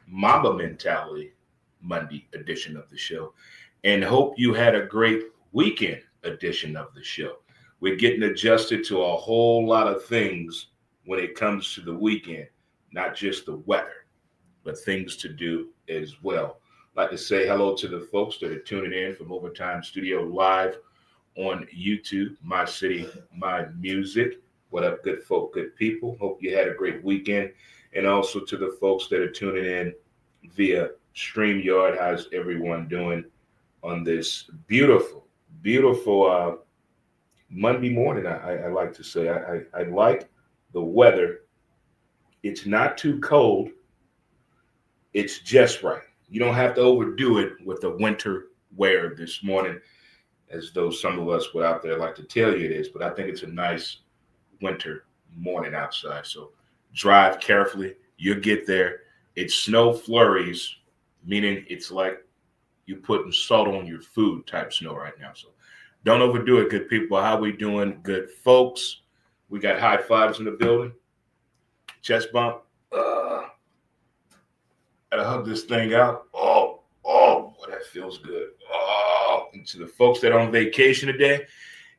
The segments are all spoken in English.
Mamba Mentality Monday edition of the show, and hope you had a great weekend edition of the show. We're getting adjusted to a whole lot of things when it comes to the weekend, not just the weather, but things to do as well. I'd like to say hello to the folks that are tuning in from Overtime Studio Live on YouTube, My City, My Music. What up, good folk, good people? Hope you had a great weekend. And also to the folks that are tuning in via StreamYard. How's everyone doing on this beautiful Monday morning? I like to say I like the weather. It's not too cold. It's just right. You don't have to overdo it with the winter wear this morning, as though some of us were out there like to tell you it is. But I think it's a nice winter morning outside. So drive carefully. You'll get there. It's snow flurries, meaning it's like you putting salt on your food type snow right now. So don't overdo it, good people. How we doing, good folks? We got high fives in the building. Chest bump. Gotta hug this thing out. Boy, that feels good. And to the folks that are on vacation today,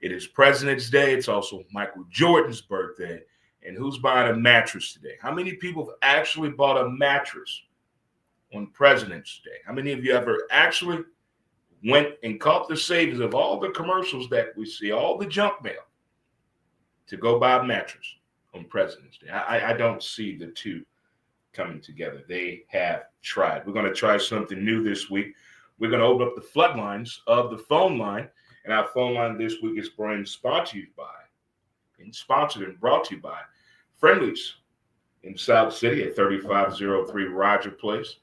it is President's Day. It's also Michael Jordan's birthday. And who's buying a mattress today? How many people have actually bought a mattress on President's Day? How many of you ever actually went and caught the savings of all the commercials that we see, all the junk mail, to go buy a mattress on President's Day? I don't see the two coming together. They have tried. We're going to try something new this week. We're going to open up the floodlines of the phone line. And our phone line this week is sponsored and brought to you by Friendlies in South City at 3503 Roger Place.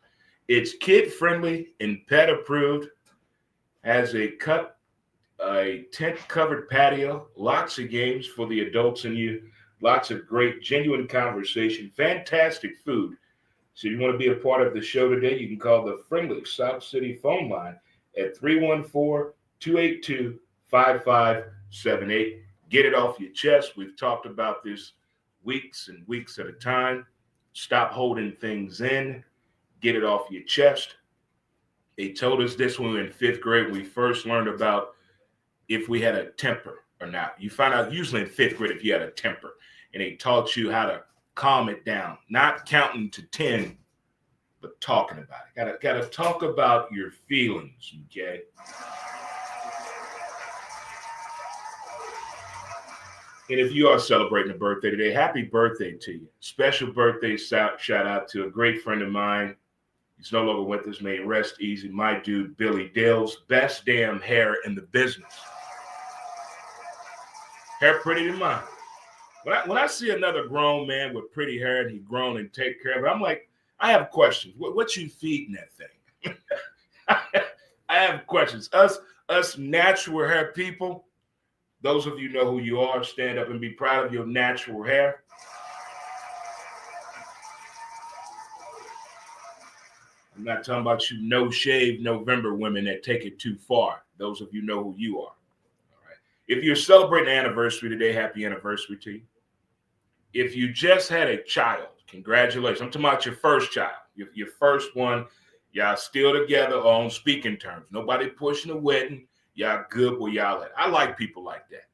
It's kid friendly and pet approved. Has a tent covered patio, lots of games for the adults in you, lots of great genuine conversation, fantastic food. So if you want to be a part of the show today, you can call the Friendly South City phone line at 314-282-5578. Get it off your chest. We've talked about this weeks and weeks at a time. Stop holding things in. Get it off your chest. They told us this when we were in fifth grade. We first learned about if we had a temper or not. You find out usually in fifth grade if you had a temper. And they taught you how to calm it down. Not counting to 10, but talking about it. Gotta talk about your feelings, okay? And if you are celebrating a birthday today, happy birthday to you. Special birthday shout out to a great friend of mine. He's no longer with us. May he rest easy. My dude, Billy Dale's best damn hair in the business. Hair prettier than mine. When I see another grown man with pretty hair and he grown and take care of it, I'm like, I have questions. What you feeding that thing? I have questions. Us natural hair people, those of you know who you are, stand up and be proud of your natural hair. I'm not talking about you no-shave November women that take it too far. Those of you know who you are. All right. If you're celebrating an anniversary today, happy anniversary to you. If you just had a child, congratulations. I'm talking about your first child, your first one. Y'all still together or on speaking terms. Nobody pushing the wedding. Y'all good where y'all at. I like people like that.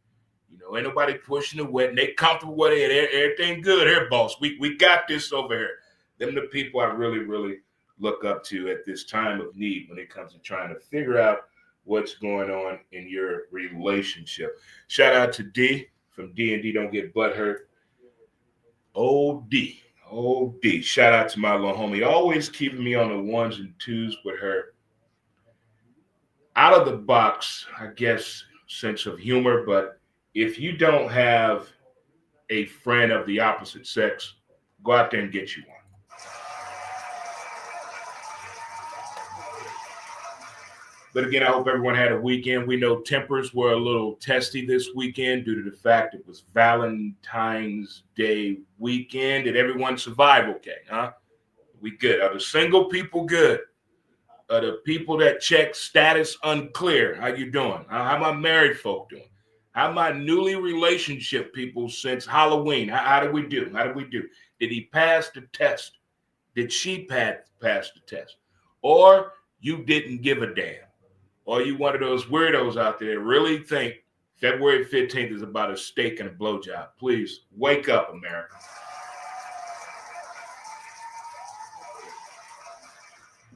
You know, ain't nobody pushing the wedding. They comfortable with it. Everything good here, boss. We got this over here. Them the people I really, really look up to at this time of need when it comes to trying to figure out what's going on in your relationship. Shout out to D from D&D Don't Get Butthurt. OD. Shout out to my little homie. Always keeping me on the ones and twos with her. Out of the box, I guess, sense of humor. But if you don't have a friend of the opposite sex, go out there and get you one. But again, I hope everyone had a weekend. We know tempers were a little testy this weekend due to the fact it was Valentine's Day weekend. Did everyone survive okay, huh? We good. Are the single people good? Are the people that check status unclear? How you doing? How my married folk doing? How my newly relationship people since Halloween? How do we do? Did he pass the test? Did she pass the test? Or you didn't give a damn? Or you one of those weirdos out there that really think February 15th is about a steak and a blowjob? Please wake up, America.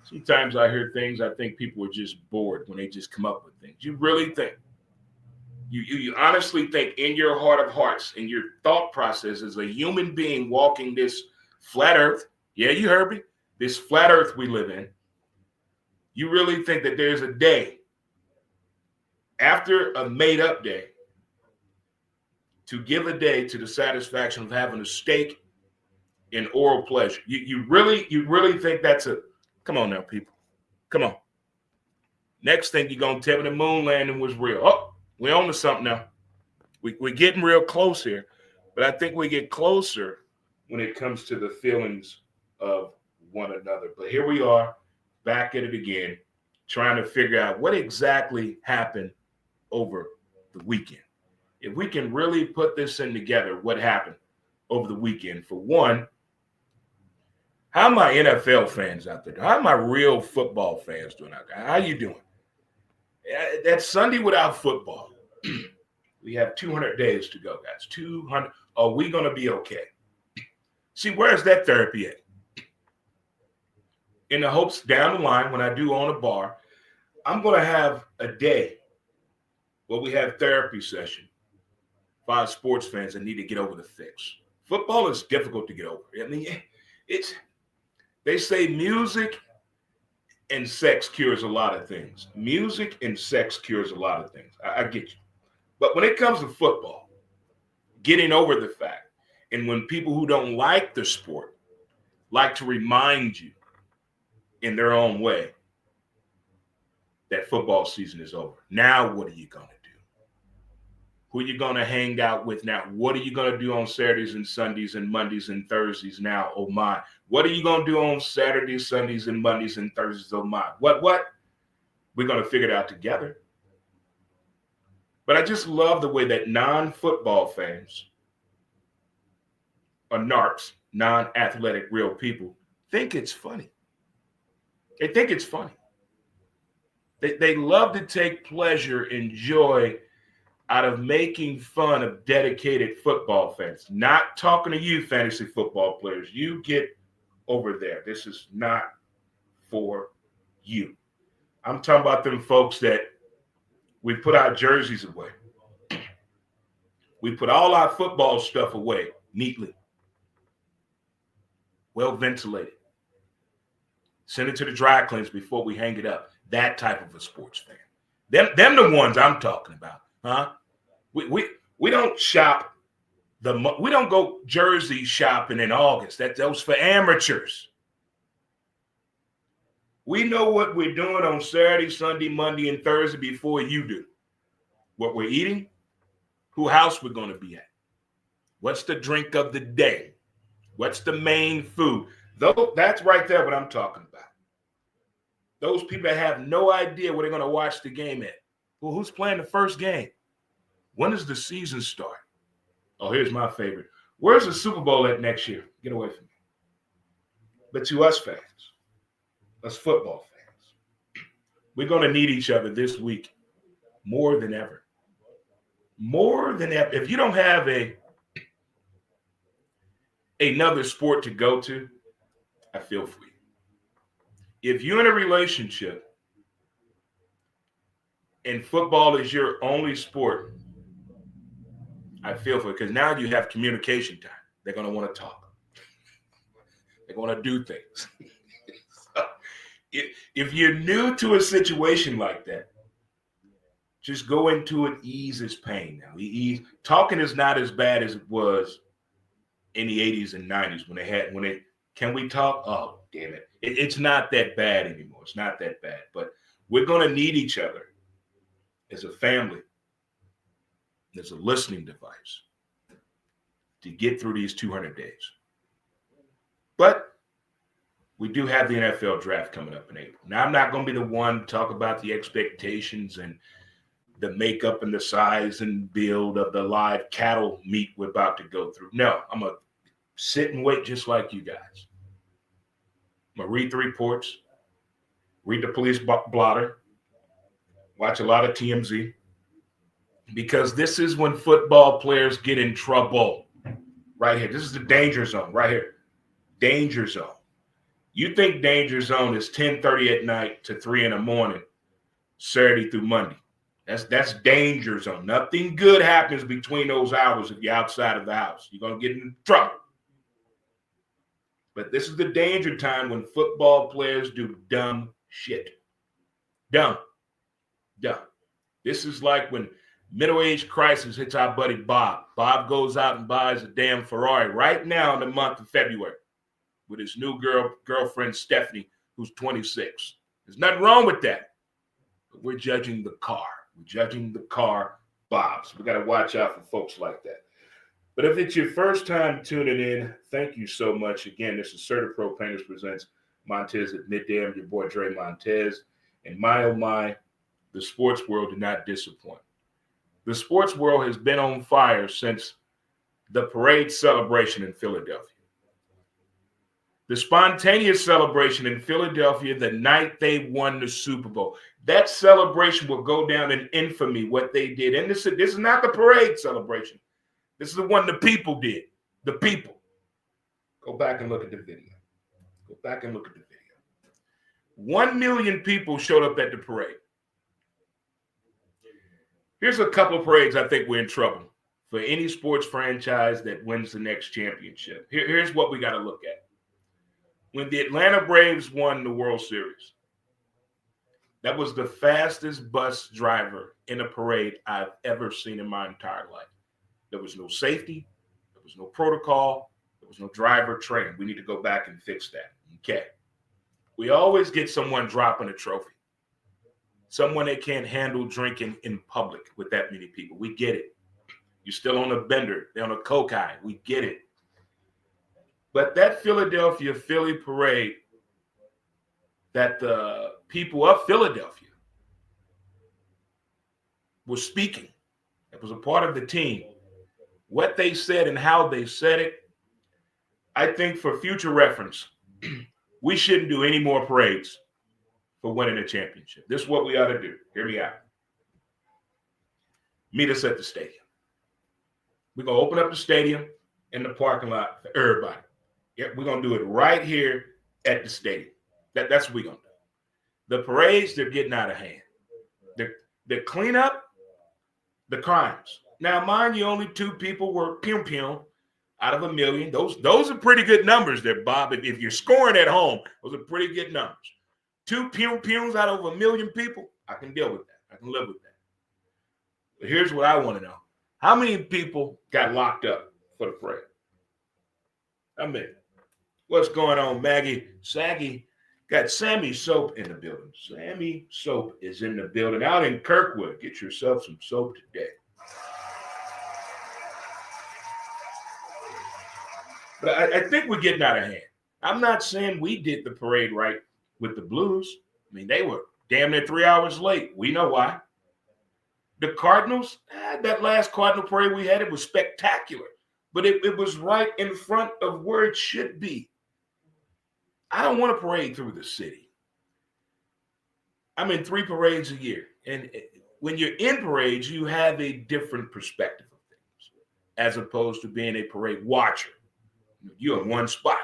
Sometimes I hear things, I think people are just bored when they just come up with things. You really think, you honestly think in your heart of hearts, in your thought process as a human being walking this flat earth, yeah, you heard me, this flat earth we live in, you really think that there's a day after a made up day to give a day to the satisfaction of having a steak and oral pleasure? You really think that's a, come on now, people. Come on. Next thing you're going to tell me the moon landing was real. Oh, we're on to something now. We're getting real close here. But I think we get closer when it comes to the feelings of one another. But here we are, back at it again, trying to figure out what exactly happened over the weekend. If we can really put this in together, what happened over the weekend? For one, how are my NFL fans out there doing? How are my real football fans doing out there? How are you doing? That's Sunday without football. We have 200 days to go, guys. 200. Are we going to be okay? See, where's that therapy at? In the hopes down the line, when I do own a bar, I'm going to have a day where we have therapy session for our sports fans that need to get over the fix. Football is difficult to get over. I mean, they say music and sex cures a lot of things. Music and sex cures a lot of things. I get you. But when it comes to football, getting over the fact, and when people who don't like the sport like to remind you in their own way that football season is over. Now, what are you going to do? Who are you going to hang out with now? What are you going to do on Saturdays and Sundays and Mondays and Thursdays now? Oh, my. What are you going to do on Saturdays, Sundays, and Mondays and Thursdays? Oh, my. What? We're going to figure it out together. But I just love the way that non-football fans or narcs, non-athletic real people, think it's funny. They think it's funny. They love to take pleasure and joy out of making fun of dedicated football fans. Not talking to you, fantasy football players. You get over there. This is not for you. I'm talking about them folks that we put our jerseys away. We put all our football stuff away neatly, well ventilated. Send it to the dry cleaners before we hang it up. That type of a sports fan. Them the ones I'm talking about, huh? We don't shop we don't go jersey shopping in August. Those for amateurs. We know what we're doing on Saturday, Sunday, Monday, and Thursday before you do. What we're eating, who house we're going to be at. What's the drink of the day? What's the main food? That's right there what I'm talking about. Those people that have no idea where they're going to watch the game at. Well, who's playing the first game? When does the season start? Oh, here's my favorite. Where's the Super Bowl at next year? Get away from me. But to us fans, us football fans, we're going to need each other this week more than ever. More than ever. If you don't have another sport to go to, I feel for you. If you're in a relationship and football is your only sport, I feel for it, because now you have communication time. They're going to want to talk. They're going to do things. So, if you're new to a situation like that, just go into it, ease its pain now. Talking is not as bad as it was in the 80s and 90s when they can we talk? Oh, damn it. It's not that bad anymore. It's not that bad. But we're going to need each other as a family, as a listening device to get through these 200 days. But we do have the NFL draft coming up in April. Now, I'm not going to be the one to talk about the expectations and the makeup and the size and build of the live cattle meat we're about to go through. No, I'm going to sit and wait just like you guys. I'm going to read the reports, read the police blotter, watch a lot of TMZ, because this is when football players get in trouble. Right here. This is the danger zone right here. Danger zone. You think danger zone is 10:30 at night to 3 in the morning, Saturday through Monday. That's danger zone. Nothing good happens between those hours if you're outside of the house. You're going to get in trouble. But this is the danger time when football players do dumb shit. Dumb. This is like when middle-age crisis hits our buddy Bob. Bob goes out and buys a damn Ferrari right now in the month of February with his new girlfriend, Stephanie, who's 26. There's nothing wrong with that. But we're judging the car. We're judging the car, Bob. So we got to watch out for folks like that. But if it's your first time tuning in, thank you so much. Again, this is CertaPro Painters presents Montez at Midday. I'm your boy, Dre Montez. And my, oh my, the sports world did not disappoint. The sports world has been on fire since the parade celebration in Philadelphia. The spontaneous celebration in Philadelphia the night they won the Super Bowl. That celebration will go down in infamy, what they did. And this is not the parade celebration. This is the one the people did. The people. Go back and look at the video. 1 million people showed up at the parade. Here's a couple of parades I think we're in trouble for any sports franchise that wins the next championship. Here's what we got to look at. When the Atlanta Braves won the World Series, that was the fastest bus driver in a parade I've ever seen in my entire life. There was no safety. There was no protocol. There was no driver training. We need to go back and fix that. Okay. We always get someone dropping a trophy. Someone that can't handle drinking in public with that many people. We get it. You're still on a bender. They're on a coke high. We get it. But that Philadelphia Philly parade that the people of Philadelphia were speaking, it was a part of the team. What they said and how they said it, I think for future reference, we shouldn't do any more parades for winning a championship. This is what we ought to do. Hear me out. Meet us at the stadium. We're going to open up the stadium in the parking lot for everybody. Yeah, we're going to do it right here at the stadium. That's what we're going to do. The parades, they're getting out of hand. The cleanup, the crimes. Now, mind you, only 2 people were pew out of 1 million. Those are pretty good numbers there, Bob. If you're scoring at home, those are pretty good numbers. 2 pews out of 1 million people, I can deal with that. I can live with that. But here's what I want to know. How many people got locked up for the parade? How many? What's going on, Maggie? Saggy got Sammy Soap in the building. Sammy Soap is in the building out in Kirkwood. Get yourself some soap today. But I think we're getting out of hand. I'm not saying we did the parade right with the Blues. I mean, they were damn near 3 hours late. We know why. The Cardinals, that last Cardinal parade we had, it was spectacular. But it was right in front of where it should be. I don't want to parade through the city. I'm in 3 parades a year. And when you're in parades, you have a different perspective of things as opposed to being a parade watcher. You're in one spot.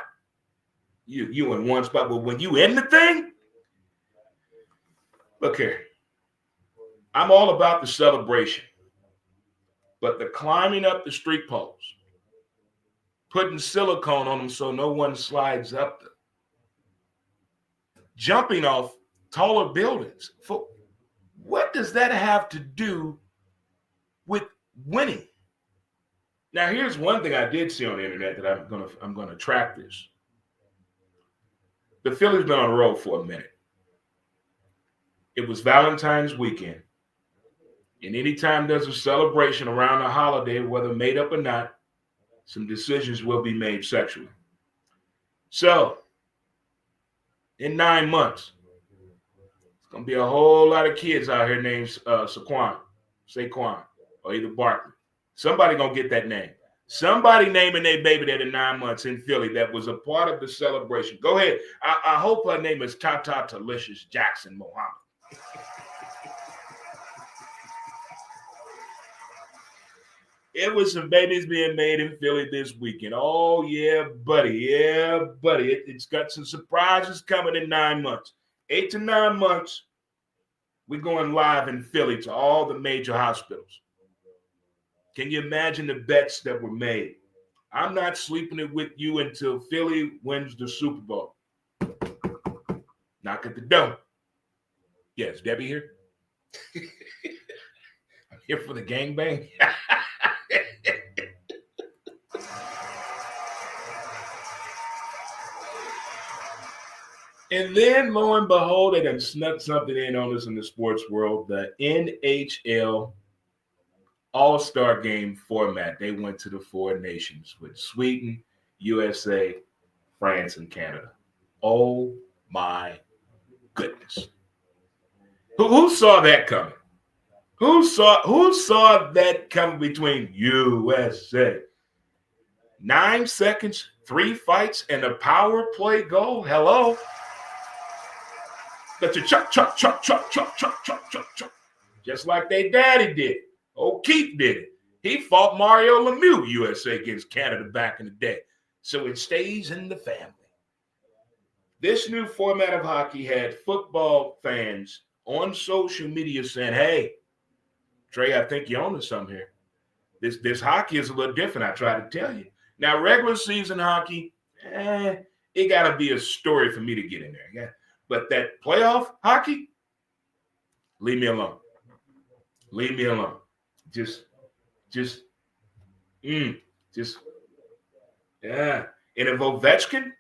You in one spot. But when you in the thing, look here. I'm all about the celebration. But the climbing up the street poles, putting silicone on them so no one slides up them, jumping off taller buildings. What does that have to do with winning? Now, here's one thing I did see on the internet that I'm gonna track this. The Phillies been on the road for a minute. It was Valentine's weekend. And anytime there's a celebration around a holiday, whether made up or not, some decisions will be made sexually. So, in 9 months, it's going to be a whole lot of kids out here named Saquon, or either Barkley. Somebody going to get that name. Somebody naming their baby that in 9 months in Philly that was a part of the celebration. Go ahead. I hope her name is Tata Talicious Jackson Mohammed. It was some babies being made in Philly this weekend. Oh, yeah, buddy. Yeah, buddy. It's got some surprises coming in 9 months. 8 to 9 months, we're going live in Philly to all the major hospitals. Can you imagine the bets that were made? I'm not sleeping it with you until Philly wins the Super Bowl. Knock at the door. Yes, Debbie here? I'm here for the gangbang. And then, lo and behold, they done snuck something in on us in the sports world. The NHL All-Star Game format. They went to the 4 nations with Sweden, USA, France, and Canada. Oh, my goodness. Who saw that coming? Who saw that coming between USA? 9 seconds, 3 fights, and a power play goal? Hello? That's a chuck. Just like they daddy did. O'Keefe did it. He fought Mario Lemieux, USA, against Canada back in the day. So it stays in the family. This new format of hockey had football fans on social media saying, hey, Trey, I think you're on to something here. This hockey is a little different, I try to tell you. Now, regular season hockey, it got to be a story for me to get in there. Yeah. But that playoff hockey, leave me alone. Leave me alone. Yeah. And if Ovechkin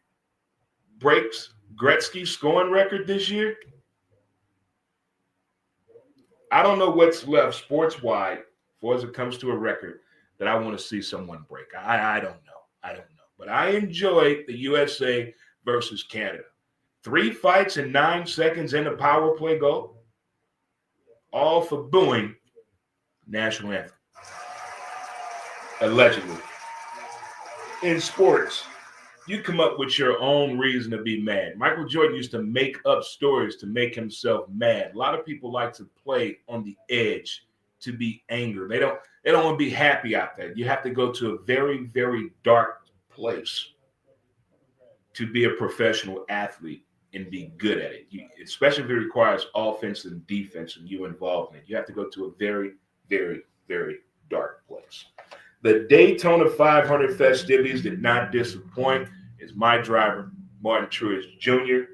breaks Gretzky's scoring record this year, I don't know what's left sports-wide for as it comes to a record that I want to see someone break. I don't know. But I enjoyed the USA versus Canada. 3 fights in 9 seconds and a power play goal. All for booing national anthem. Allegedly. In sports, you come up with your own reason to be mad. Michael Jordan used to make up stories to make himself mad. A lot of people like to play on the edge to be angry. They don't want to be happy out there. You have to go to a very, very dark place to be a professional athlete and be good at it. Especially if it requires offense and defense and you involved in it. You have to go to a very, very, very dark place. The Daytona 500 festivities did not disappoint. As my driver, Martin Truex Jr.,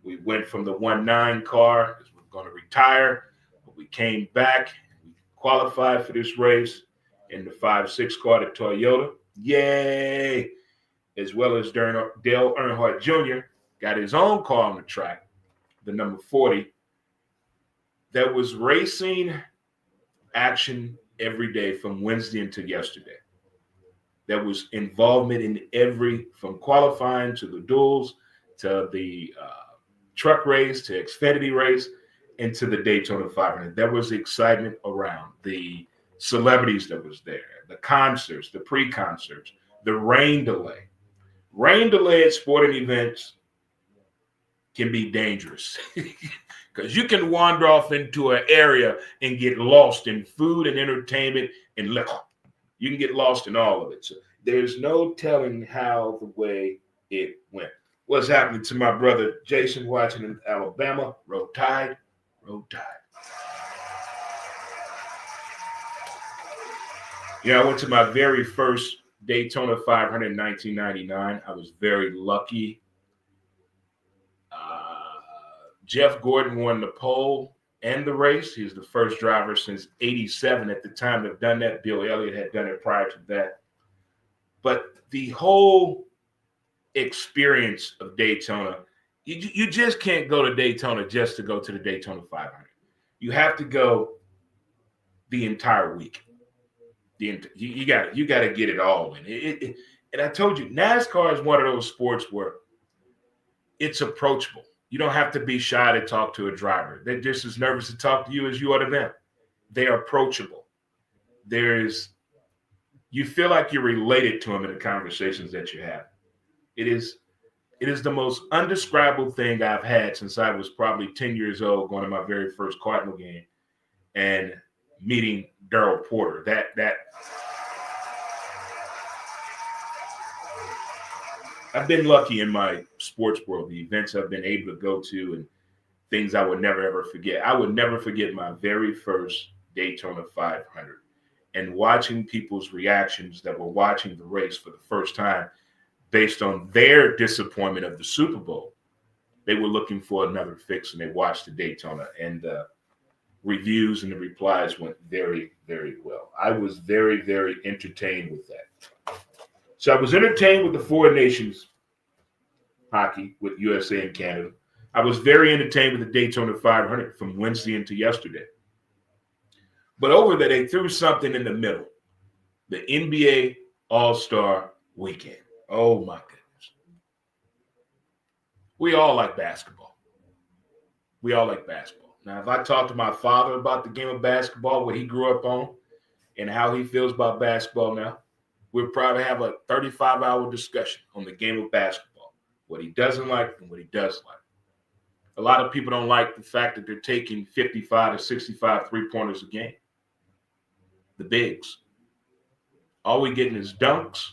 we went from the 1.9 car, because we're going to retire, but we came back, we qualified for this race in the 5.6 car, the Toyota. Yay! As well as Dale Earnhardt Jr. got his own car on the track, the number 40. There was racing action every day from Wednesday until yesterday. There was involvement in from qualifying to the duels, to the truck race, to Xfinity race, and to the Daytona 500. There was excitement around the celebrities that was there, the concerts, the pre-concerts, the rain delay. Rain delay at sporting events can be dangerous because you can wander off into an area and get lost in food and entertainment and liquor. You can get lost in all of it. So there's no telling how the way it went. What's happening to my brother Jason watching in Alabama? Roll Tide, Roll Tide. Yeah, I went to my very first Daytona 500 in 1999. I was very lucky. Jeff Gordon won the pole and the race. He was the first driver since 87 at the time to have done that. Bill Elliott had done it prior to that. But the whole experience of Daytona, you just can't go to Daytona just to go to the Daytona 500. You have to go the entire week. You got to get it all in. And I told you, NASCAR is one of those sports where it's approachable. You don't have to be shy to talk to a driver. They're just as nervous to talk to you as you are to them. They're approachable. You You feel like you're related to him in the conversations that you have. It is the most undescribable thing I've had since I was probably 10 years old, going to my very first Cardinal game and meeting Daryl Porter. That I've been lucky in my sports world, the events I've been able to go to and things I would never ever forget. I would never forget my very first Daytona 500 and watching people's reactions that were watching the race for the first time based on their disappointment of the Super Bowl. They were looking for another fix and they watched the Daytona, and the reviews and the replies went very, very well. I was very, very entertained with that. So I was entertained with the Four Nations hockey with USA and Canada. I was very entertained with the Daytona 500 from Wednesday into yesterday. But over there, they threw something in the middle. The NBA All-Star Weekend. Oh, my goodness. We all like basketball. We all like basketball. Now, if I talk to my father about the game of basketball, what he grew up on, and how he feels about basketball now, we'll probably have a 35-hour discussion on the game of basketball, what he doesn't like and what he does like. A lot of people don't like the fact that they're taking 55 to 65 three-pointers a game. The bigs. All we getting is dunks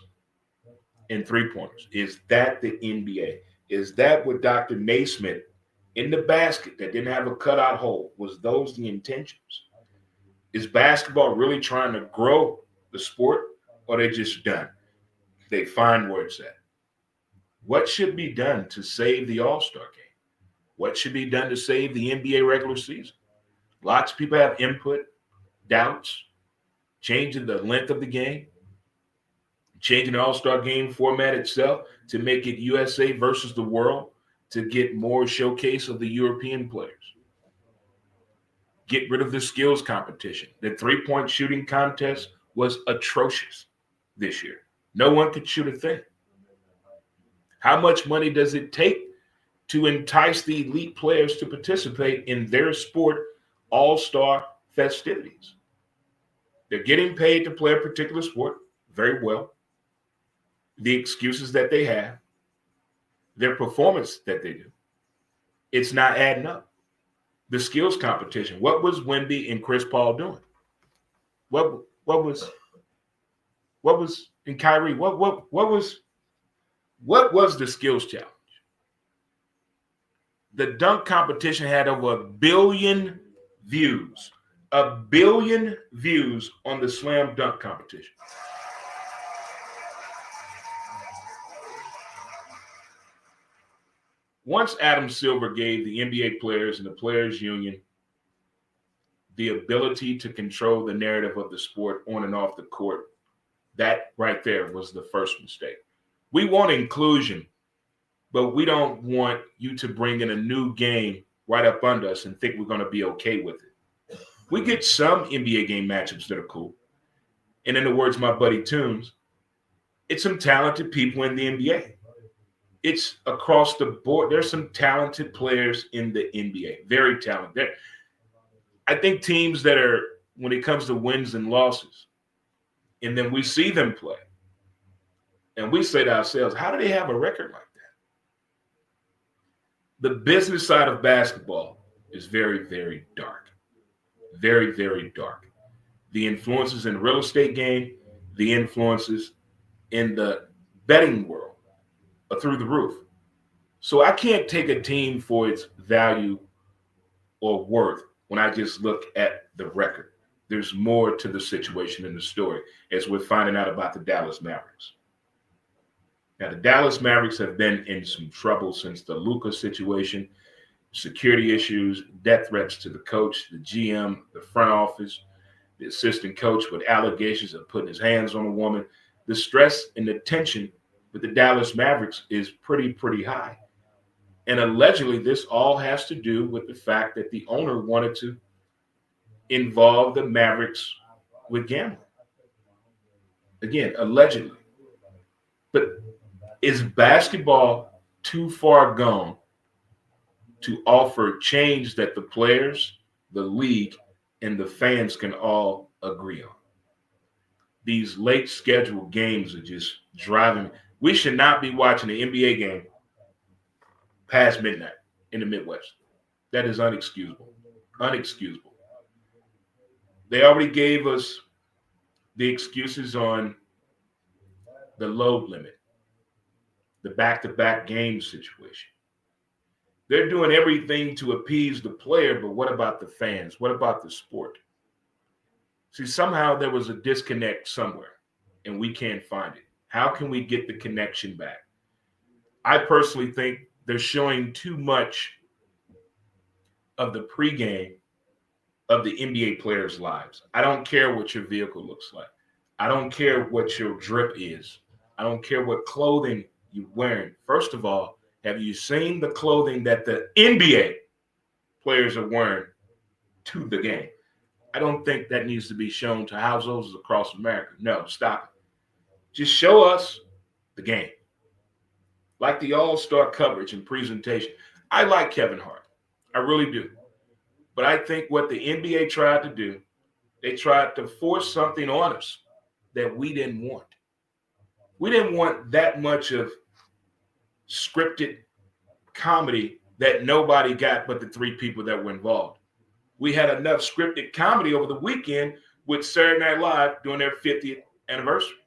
and three-pointers. Is that the NBA? Is that what Dr. Naismith in the basket that didn't have a cutout hole, was those the intentions? Is basketball really trying to grow the sport, or they just done? They find where it's at. What should be done to save the All-Star game? What should be done to save the NBA regular season? Lots of people have input, doubts, changing the length of the game, changing the All-Star game format itself to make it USA versus the world, to get more showcase of the European players. Get rid of the skills competition. The three-point shooting contest was atrocious this year. No one could shoot a thing. How much money does it take to entice the elite players to participate in their sport all-star festivities? They're getting paid to play a particular sport very well. The excuses that they have, their performance that they do, it's not adding up. The skills competition. What was Wemby and Chris Paul doing? What was in Kyrie? What was the skills challenge? The dunk competition had over 1 billion views. 1 billion views on the slam dunk competition. Once Adam Silver gave the NBA players and the players union the ability to control the narrative of the sport on and off the court, that right there was the first mistake. We want inclusion, but we don't want you to bring in a new game right up under us and think we're going to be okay with it. We get some NBA game matchups that are cool. And in the words of my buddy Toombs, it's some talented people in the NBA. It's across the board. There's some talented players in the NBA, very talented. I think teams that are, when it comes to wins and losses, and then we see them play, and we say to ourselves, how do they have a record like that? The business side of basketball is very, very dark. Very, very dark. The influences in the real estate game, the influences in the betting world are through the roof. So I can't take a team for its value or worth when I just look at the record. There's more to the situation in the story, as we're finding out about the Dallas Mavericks. Now, the Dallas Mavericks have been in some trouble since the Luka situation, security issues, death threats to the coach, the GM, the front office, the assistant coach with allegations of putting his hands on a woman. The stress and the tension with the Dallas Mavericks is pretty high. And allegedly, this all has to do with the fact that the owner wanted to involve the Mavericks with gambling. Again, allegedly. But is basketball too far gone to offer change that the players, the league, and the fans can all agree on? these late scheduled games are just driving me. We should not be watching the NBA game past midnight in the Midwest. That is unexcusable. Unexcusable. They already gave us the excuses on the load limit, the back-to-back game situation. They're doing everything to appease the player, but what about the fans? What about the sport? See, somehow there was a disconnect somewhere, and we can't find it. How can we get the connection back? I personally think they're showing too much of the pregame of the NBA players' lives. I don't care what your vehicle looks like. I don't care what your drip is. I don't care what clothing you're wearing. First of all, have you seen the clothing that the NBA players are wearing to the game? I don't think that needs to be shown to households across America. No, stop it. Just show us the game. Like the all-star coverage and presentation. I like Kevin Hart. I really do. But I think what the NBA tried to do, they tried to force something on us that we didn't want. We didn't want that much of scripted comedy that nobody got but the three people that were involved. We had enough scripted comedy over the weekend with Saturday Night Live doing their 50th anniversary.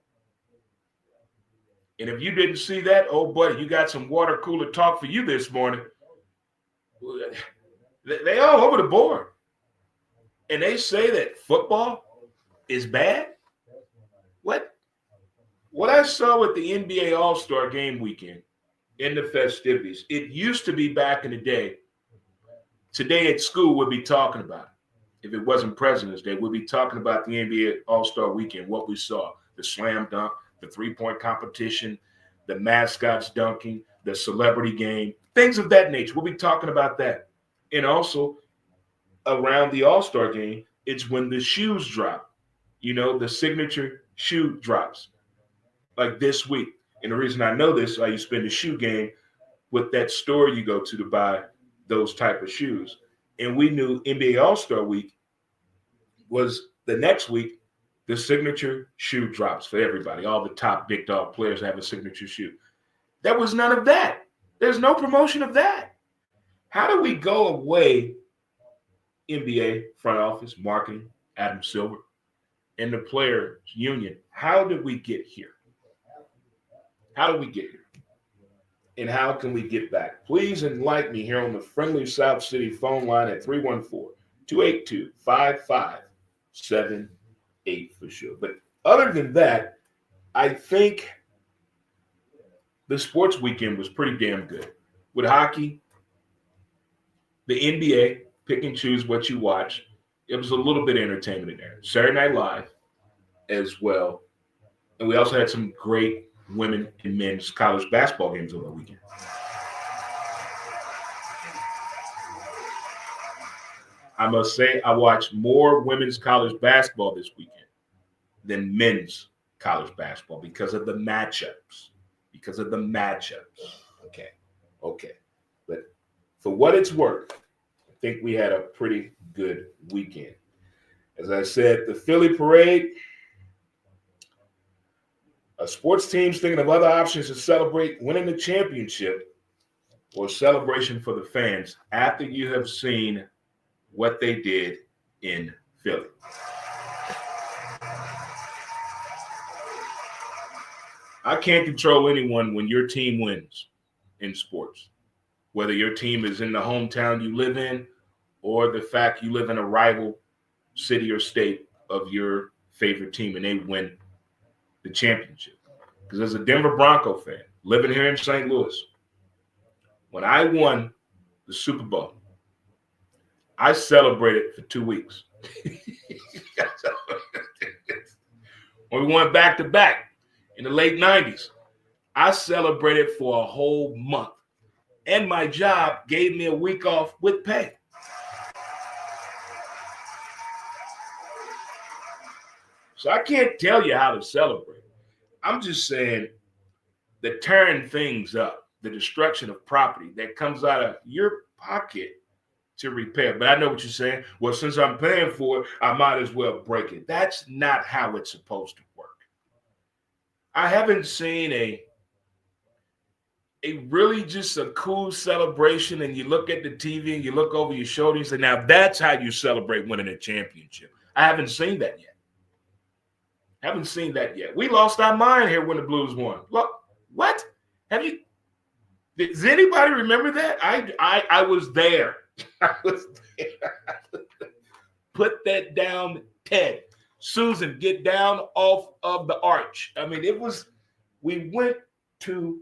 And if you didn't see that, oh, buddy, you got some water cooler talk for you this morning. They all over the board. And they say that football is bad? What I saw with the NBA All-Star Game weekend in the festivities, it used to be back in the day, today at school we'd be talking about it. If it wasn't President's Day, we'd be talking about the NBA All-Star Weekend, what we saw, the slam dunk, the three-point competition, the mascots dunking, the celebrity game, things of that nature. We'll be talking about that. And also, around the All-Star game, it's when the shoes drop. You know, the signature shoe drops. Like this week. And the reason I know this, I used to spend the shoe game with that store you go to buy those type of shoes. And we knew NBA All-Star Week was the next week, the signature shoe drops for everybody. All the top big dog players have a signature shoe. There was none of that. There's no promotion of that. How do we go away, NBA, front office, marketing, Adam Silver, and the players union? How did we get here? How do we get here? And how can we get back? Please enlighten me here on the friendly South City phone line at 314-282-5578 for sure. But other than that, I think the sports weekend was pretty damn good. With hockey, the NBA, pick and choose what you watch. It was a little bit of entertainment in there. Saturday Night Live as well. And we also had some great women and men's college basketball games over the weekend. I must say I watched more women's college basketball this weekend than men's college basketball because of the matchups. Okay. But for what it's worth, I think we had a pretty good weekend. As I said, the Philly Parade, a sports team's thinking of other options to celebrate winning the championship or celebration for the fans after you have seen what they did in Philly. I can't control anyone when your team wins in sports, whether your team is in the hometown you live in or the fact you live in a rival city or state of your favorite team and they win the championship. Because as a Denver Bronco fan, living here in St. Louis, when I won the Super Bowl, I celebrated for 2 weeks. When we went back-to-back in the late 90s, I celebrated for a whole month. And my job gave me a week off with pay. So I can't tell you how to celebrate. I'm just saying the tearing things up, the destruction of property that comes out of your pocket to repair. But I know what you're saying. Well, since I'm paying for it, I might as well break it. That's not how it's supposed to work. I haven't seen a really just a cool celebration, and you look at the TV and you look over your shoulder and say, now that's how you celebrate winning a championship. I haven't seen that yet. Haven't seen that yet. We lost our mind here when the Blues won. Look, what? Have you? Does anybody remember that? I was there. I was there. Put that down, Ted. Susan, get down off of the arch. I mean, we went too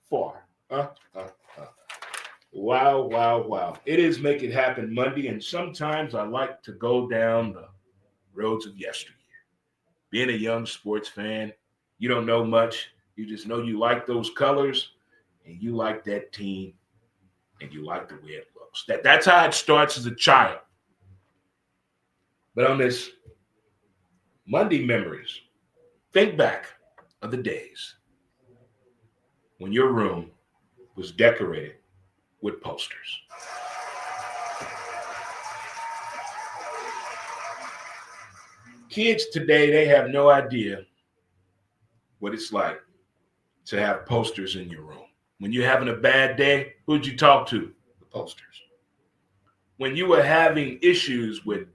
far. Wow, wow, wow. It is Make It Happen Monday, and sometimes I like to go down the roads of yesteryear. Being a young sports fan, you don't know much. You just know you like those colors, and you like that team, and you like the way it looks. That's how it starts as a child. But on this Monday memories, think back of the days when your room was decorated with posters. Kids today, they have no idea what it's like to have posters in your room. When you're having a bad day, who'd you talk to? The posters. When you were having issues with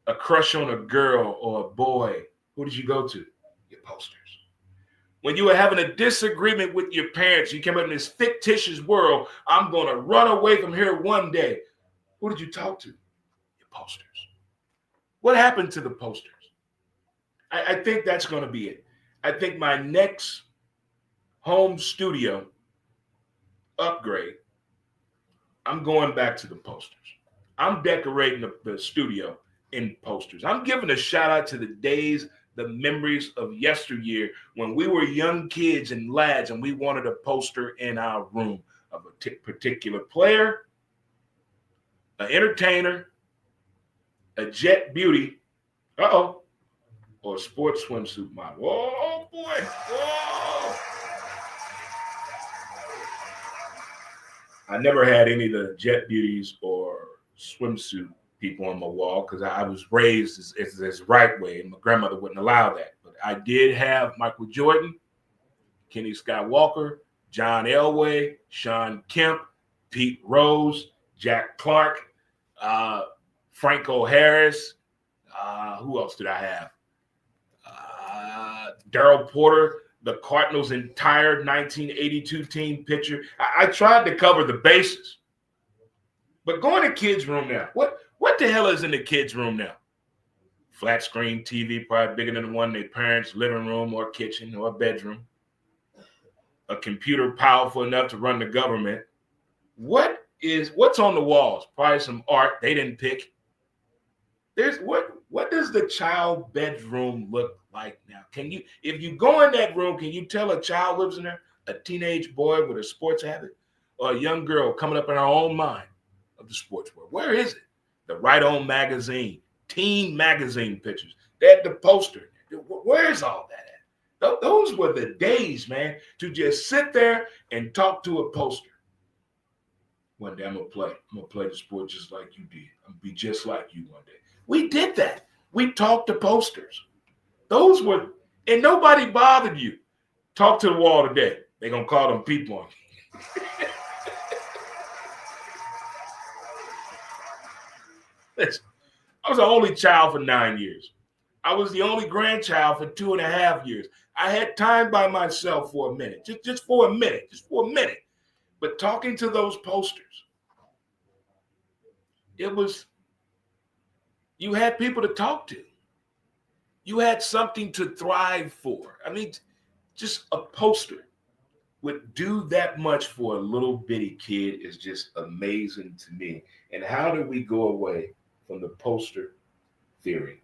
a crush on a girl or a boy, who did you go to? Your posters. When you were having a disagreement with your parents, you came up in this fictitious world, I'm going to run away from here one day. Who did you talk to? Your posters. What happened to the posters? I think that's going to be it. I think my next home studio upgrade, I'm going back to the posters. I'm decorating the studio in posters. I'm giving a shout out to the days, the memories of yesteryear when we were young kids and lads and we wanted a poster in our room of a particular player, an entertainer, a jet beauty, or a sports swimsuit model. Oh, boy. Whoa. I never had any of the jet beauties or swimsuit people on my wall because I was raised as right way, and my grandmother wouldn't allow that. But I did have Michael Jordan, Kenny Skywalker, John Elway, Sean Kemp, Pete Rose, Jack Clark, Franco Harris. Who else did I have? Darryl Porter, the Cardinals' entire 1982 team picture. I tried to cover the bases. But go in the kids' room now. What the hell is in the kids' room now? Flat screen TV, probably bigger than the one in their parents' living room or kitchen or bedroom. A computer powerful enough to run the government. What's on the walls? Probably some art they didn't pick. What does the child bedroom look like now? If you go in that room, can you tell a child lives in there? A teenage boy with a sports habit, or a young girl coming up in her own mind of the sports world? Where is it? The Right On magazine, teen magazine pictures. They had the poster. Where's all that at? Those were the days, man, to just sit there and talk to a poster. One day I'm gonna play the sport just like you did. I'm gonna be just like you one day. We did that. We talked to posters. Those were, and nobody bothered you. Talk to the wall today. They're gonna call them people on you. Listen, I was the only child for 9 years. I was the only grandchild for 2.5 years. I had time by myself for a minute, just for a minute. But talking to those posters, you had people to talk to. You had something to thrive for. I mean, just a poster would do that much for a little bitty kid is just amazing to me. And how do we go away from the poster theory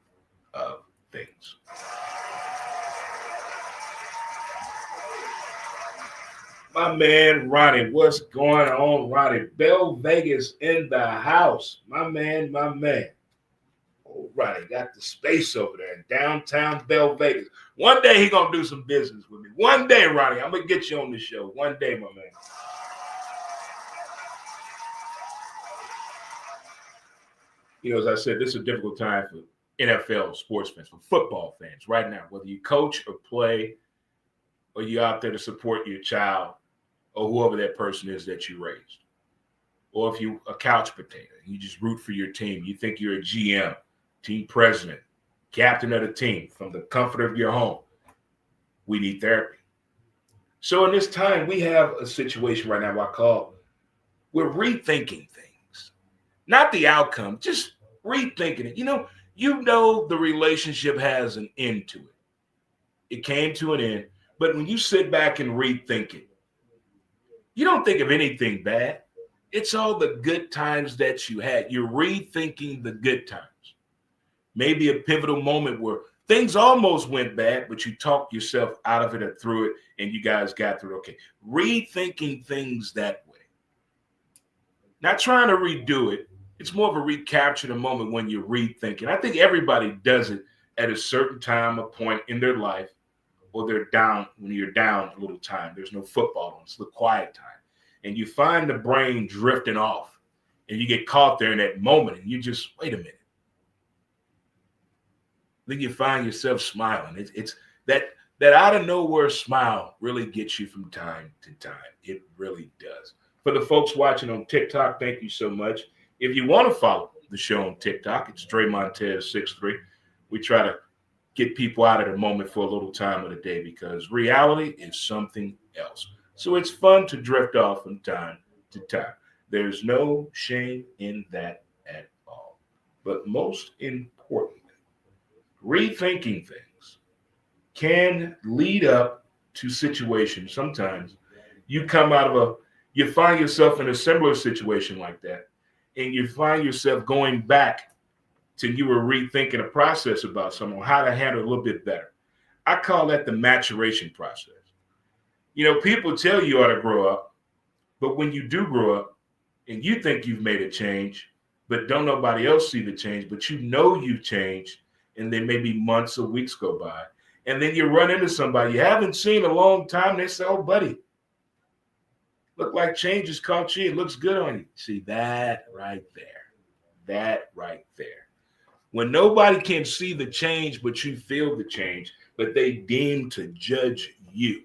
of things? My man, Ronnie, what's going on, Ronnie? Bell Vegas in the house. My man. Oh, Ronnie got the space over there in downtown Bell Vegas. One day he gonna do some business with me. One day, Ronnie, I'm gonna get you on the show. One day, my man. You know, as I said, this is a difficult time for NFL sports fans, for football fans right now. Whether you coach or play, or you're out there to support your child or whoever that person is that you raised. Or if you're a couch potato, you just root for your team. You think you're a GM, team president, captain of the team from the comfort of your home. We need therapy. So in this time, we have a situation right now we're rethinking things. Not the outcome, just rethinking it. You know the relationship has an end to it. It came to an end. But when you sit back and rethink it, you don't think of anything bad. It's all the good times that you had. You're rethinking the good times. Maybe a pivotal moment where things almost went bad, but you talked yourself out of it or through it, and you guys got through it. Okay. Rethinking things that way. Not trying to redo it. It's more of a recapture the moment when you're rethinking. I think everybody does it at a certain time, a point in their life, or they're down when you're down a little time. There's no football on. It's the quiet time. And you find the brain drifting off, and you get caught there in that moment, and you just, wait a minute. Then you find yourself smiling. It's that out of nowhere smile really gets you from time to time. It really does. For the folks watching on TikTok, thank you so much. If you want to follow the show on TikTok, it's Montez 63. We try to get people out of the moment for a little time of the day because reality is something else. So it's fun to drift off from time to time. There's no shame in that at all. But most importantly, rethinking things can lead up to situations. Sometimes you come out of you find yourself in a similar situation like that, and you find yourself going back to you were rethinking a process about something, how to handle it a little bit better. I call that the maturation process. People tell you how to grow up, but when you do grow up and you think you've made a change, but don't nobody else see the change, but you've changed, and then maybe months or weeks go by, and then you run into somebody you haven't seen a long time, they say, oh, buddy, look like change has caught you. It looks good on you. See, that right there. When nobody can see the change, but you feel the change, but they deem to judge you.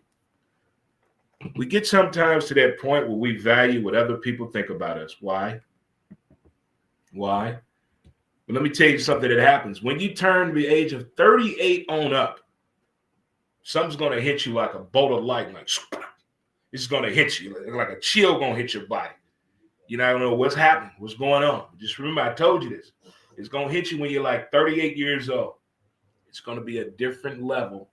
We get sometimes to that point where we value what other people think about us. Why? Well, let me tell you something that happens. When you turn the age of 38 on up, something's going to hit you like a bolt of lightning. It's going to hit you like a chill going to hit your body. I don't know what's happening, what's going on. Just remember, I told you this. It's going to hit you when you're like 38 years old. It's going to be a different level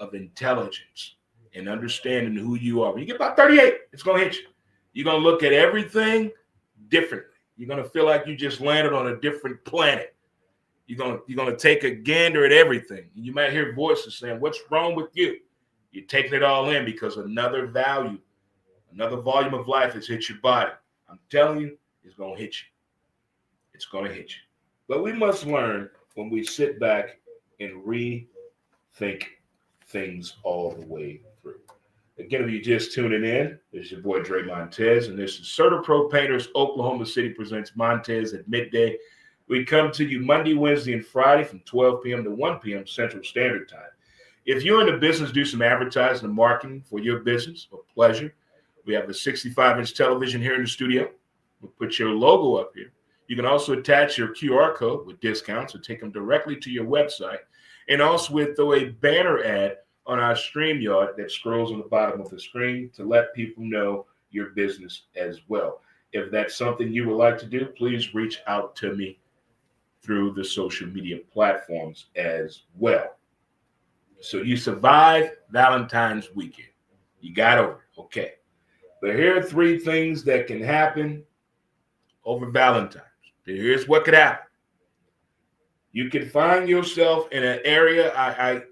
of intelligence and understanding who you are. When you get about 38, it's going to hit you. You're going to look at everything differently. You're going to feel like you just landed on a different planet. You're going to take a gander at everything. You might hear voices saying, what's wrong with you? You're taking it all in because another volume of life has hit your body. I'm telling you, it's going to hit you. It's going to hit you. But we must learn when we sit back and rethink things all the way through. Again, if you're just tuning in, this is your boy Dre Montez, and this is CertaPro Painters, Oklahoma City presents Montez at midday. We come to you Monday, Wednesday, and Friday from 12 p.m. to 1 p.m. Central Standard Time. If you're in the business, do some advertising and marketing for your business, a pleasure. We have a 65-inch television here in the studio. We'll put your logo up here. You can also attach your QR code with discounts or take them directly to your website. And also we'll throw a banner ad on our StreamYard that scrolls on the bottom of the screen to let people know your business as well. If that's something you would like to do, please reach out to me through the social media platforms as well. So you survived Valentine's weekend. You got over it. Okay. But here are 3 things that can happen over Valentine's. Here's what could happen. You can find yourself in an area.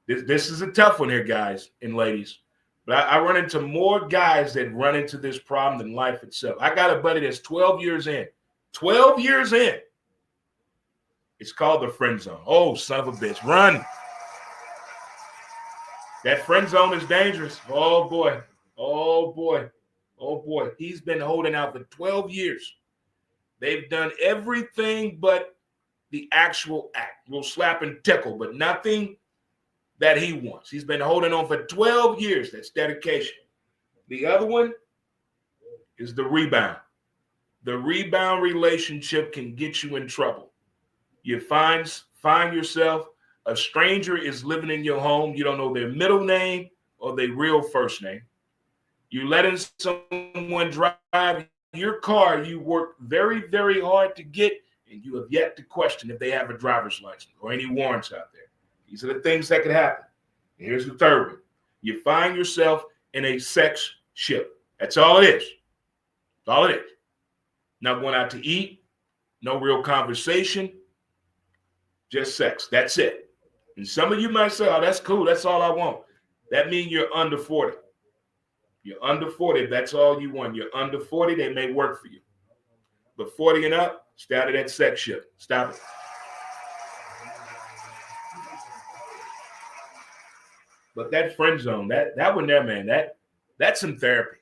This is a tough one here, guys and ladies. But I run into more guys that run into this problem than life itself. I got a buddy that's 12 years in. 12 years in. It's called the friend zone. Oh, son of a bitch. Run. That friend zone is dangerous. Oh, boy. Oh, boy. Oh, boy. He's been holding out for 12 years. They've done everything but the actual act. We'll slap and tickle, but nothing that he wants. He's been holding on for 12 years. That's dedication. The other one is the rebound. The rebound relationship can get you in trouble. You find yourself, a stranger is living in your home. You don't know their middle name or their real first name. You letting someone drive your car you work very, very hard to get, and you have yet to question if they have a driver's license or any warrants out there. These are the things that could happen. And here's the third one. You find yourself in a sex ship. That's all it is. That's all it is. Not going out to eat, no real conversation, just sex. That's it. And some of you might say, oh, that's cool. That's all I want. That means you're under 40. You're under 40. That's all you want. You're under 40. They may work for you. But 40 and up, stay out of that sex ship. Stop it. But that friend zone, that one there, man, that's some therapy.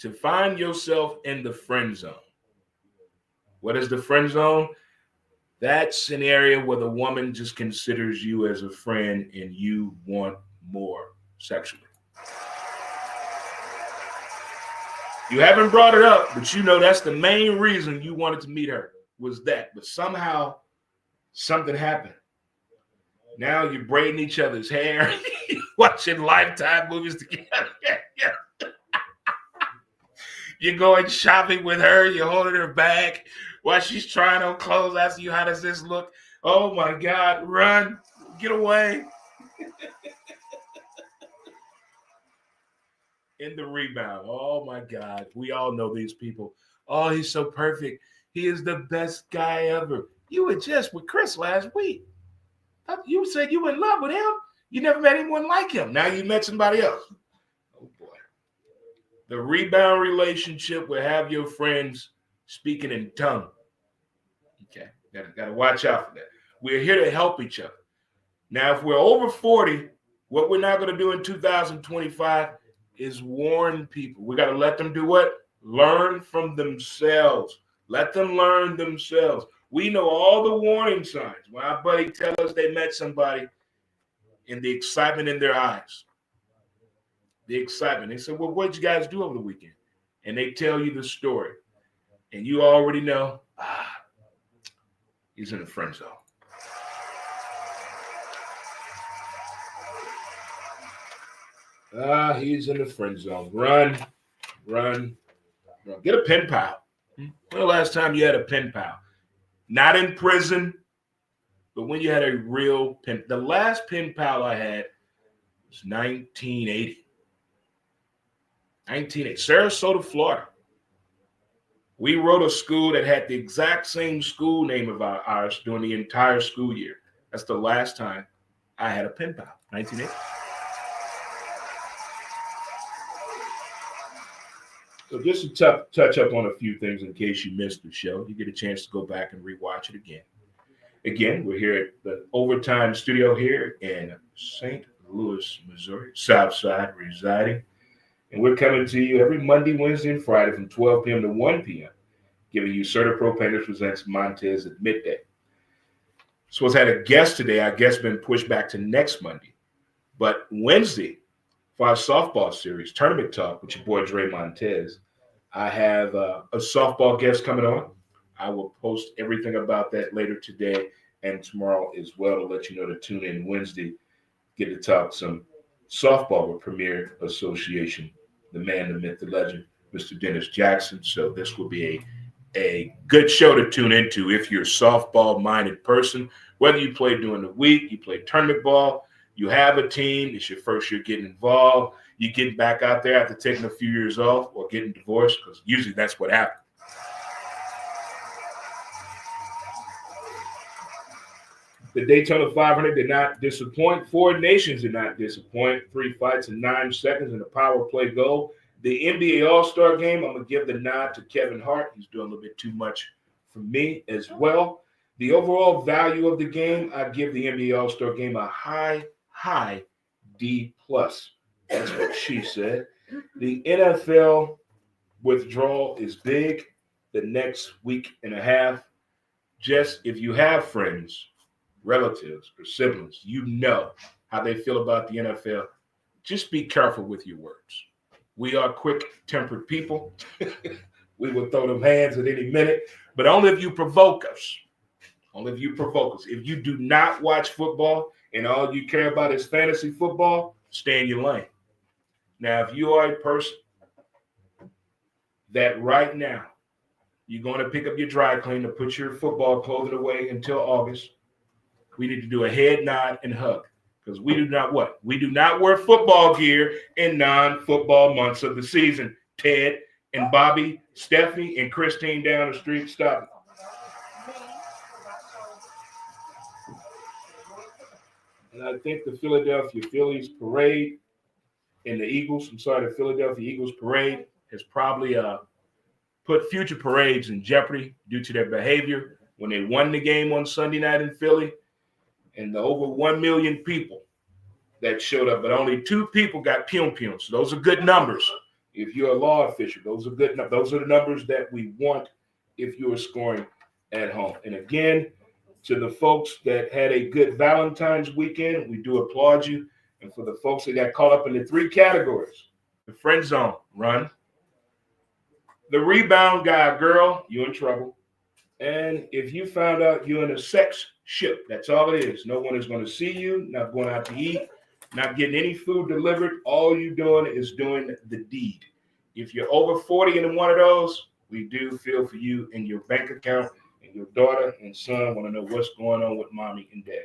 To find yourself in the friend zone. What is the friend zone? That's an area where the woman just considers you as a friend and you want more sexually. You haven't brought it up, but you know that's the main reason you wanted to meet her was that. But somehow something happened. Now you're braiding each other's hair, watching Lifetime movies together. You're going shopping with her. You're holding her bag while she's trying on clothes, asking you, how does this look? Oh, my God. Run. Get away. In the rebound. Oh, my God. We all know these people. Oh, he's so perfect. He is the best guy ever. You were just with Chris last week. You said you were in love with him. You never met anyone like him. Now you met somebody else. Oh, boy. The rebound relationship will have your friends speaking in tongue. Okay, got to watch out for that. We're here to help each other. Now, if we're over 40, what we're not going to do in 2025 is warn people. We got to let them do what? Learn from themselves. Let them learn themselves. We know all the warning signs. When our buddy tell us they met somebody and the excitement in their eyes. The excitement. They said, well, what did you guys do over the weekend? And they tell you the story. And you already know, he's in the friend zone. He's in the friend zone. Run. Get a pen pal. When the last time you had a pen pal? Not in prison, but when you had a real pen. The last pen pal I had was 1980. Sarasota, Florida. We wrote a school that had the exact same school name of ours during the entire school year. That's the last time I had a pen pal, 1980. So just to touch up on a few things in case you missed the show, you get a chance to go back and rewatch it again. Again, we're here at the Overtime Studio here in St. Louis, Missouri, Southside residing. And we're coming to you every Monday, Wednesday, and Friday from 12 p.m. to 1 p.m., giving you CertaPro Painters presents Montez at midday. So I had a guest today. Our guest's been pushed back to next Monday. But Wednesday, for our softball series, Tournament Talk with your boy Dre Montez, I have a softball guest coming on. I will post everything about that later today and tomorrow as well to let you know to tune in Wednesday, get to talk some softball with Premier Association, the man, the myth, the legend, Mr. Dennis Jackson. So this will be a good show to tune into if you're a softball-minded person, whether you play during the week, you play tournament ball, you have a team, it's your first year getting involved, you get back out there after taking a few years off or getting divorced, because usually that's what happens. The Daytona 500 did not disappoint. Four Nations did not disappoint. 3 fights in 9 seconds in a power play goal. The NBA All-Star game, I'm going to give the nod to Kevin Hart. He's doing a little bit too much for me as well. The overall value of the game, I give the NBA All-Star game a high D+. That's what she said. The NFL withdrawal is big the next week and a half. Just if you have friends, relatives, or siblings, you know how they feel about the NFL. Just be careful with your words. We are quick-tempered people. We will throw them hands at any minute, but only if you provoke us. Only if you provoke us. If you do not watch football and all you care about is fantasy football, stay in your lane. Now, if you are a person that right now you're going to pick up your dry clean to put your football clothing away until August, we need to do a head nod and hug. Because we do not what? We do not wear football gear in non-football months of the season. Ted and Bobby, Stephanie, and Christine down the street, stop it. And I think the Philadelphia Phillies parade and the Philadelphia Eagles parade has probably put future parades in jeopardy due to their behavior when they won the game on Sunday night in Philly. And the over 1 million people that showed up, but only 2 people got pium-pium. So those are good numbers. If you're a law official, those are good. Those are the numbers that we want if you are scoring at home. And again, to the folks that had a good Valentine's weekend, we do applaud you. And for the folks that got caught up in the 3 categories, the friend zone, run. The rebound guy, girl, you're in trouble. And if you found out you're in a sex ship, that's all it is. No one is going to see you, not going out to eat, not getting any food delivered. All you're doing is doing the deed. If you're over 40 and in one of those, we do feel for you and your bank account, and your daughter and son want to know what's going on with mommy and dad.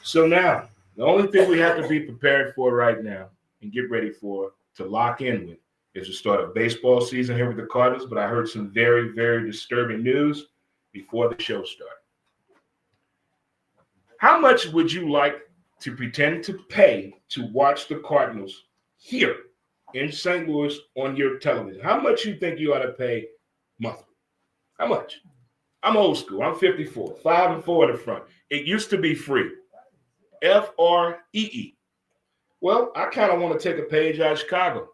So now, the only thing we have to be prepared for right now and get ready for to lock in with is the start of baseball season here with the Cardinals, but I heard some very, very disturbing news before the show started. How much would you like to pretend to pay to watch the Cardinals here in St. Louis on your television? How much you think you ought to pay monthly? How much? I'm old school. I'm 54, 5 and 4 in the front. It used to be free. FREE. Well, I kind of want to take a page out of Chicago.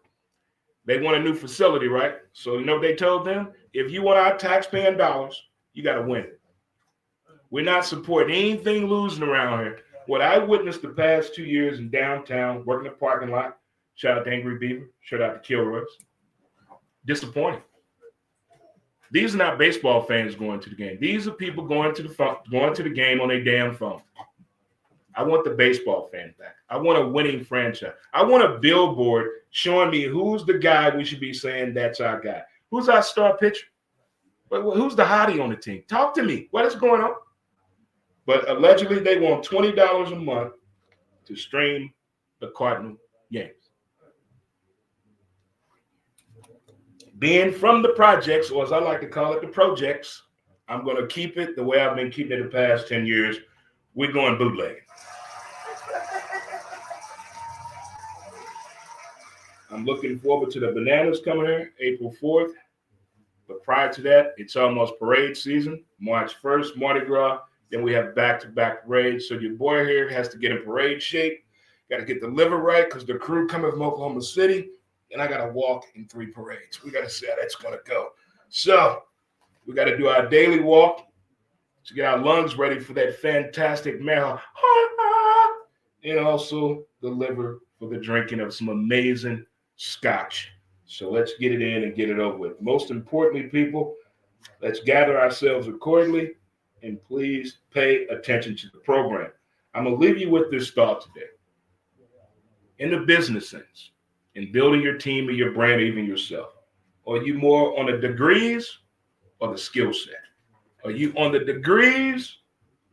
They want a new facility, right? So you know what they told them? If you want our taxpaying dollars, you got to win it. We're not supporting anything losing around here. What I witnessed the past 2 years in downtown, working the parking lot, shout out to Angry Beaver, shout out to Kilroy's, disappointing. These are not baseball fans going to the game. These are people going to the game on their damn phone. I want the baseball fan back. I want a winning franchise. I want a billboard showing me who's the guy we should be saying that's our guy. Who's our star pitcher? Who's the hottie on the team? Talk to me. What is going on? But allegedly, they want $20 a month to stream the Cardinal games. Being from the projects, or as I like to call it, the projects, I'm going to keep it the way I've been keeping it the past 10 years. We're going bootlegging. I'm looking forward to the Bananas coming here April 4th. But prior to that, it's almost parade season. March 1st, Mardi Gras. Then we have back-to-back parades. So your boy here has to get in parade shape. Got to get the liver right because the crew coming from Oklahoma City. And I got to walk in 3 parades. We got to see how that's going to go. So we got to do our daily walk to get our lungs ready for that fantastic marathon. And also the liver for the drinking of some amazing scotch. So let's get it in and get it over with. Most importantly, people, let's gather ourselves accordingly and please pay attention to the program. I'm going to leave you with this thought today. In the business sense, in building your team or your brand or even yourself, are you more on the degrees or the skill set? Are you on the degrees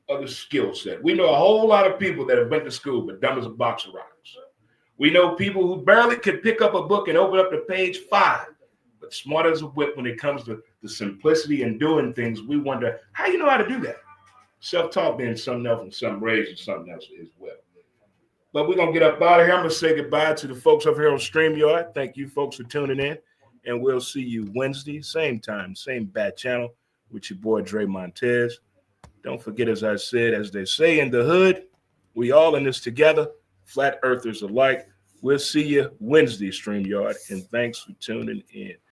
or the skill set? We know a whole lot of people that have went to school but dumb as a box of rocks. We know people who barely could pick up a book and open up to page 5, but smart as a whip when it comes to the simplicity and doing things. We wonder, how you know how to do that? Self-taught being something else and some raised in something else as well. But we're going to get up out of here. I'm going to say goodbye to the folks over here on StreamYard. Thank you folks for tuning in. And we'll see you Wednesday, same time, same bad channel with your boy Dre Montez. Don't forget, as I said, as they say in the hood, we all in this together. Flat earthers alike. We'll see you Wednesday, StreamYard, and thanks for tuning in.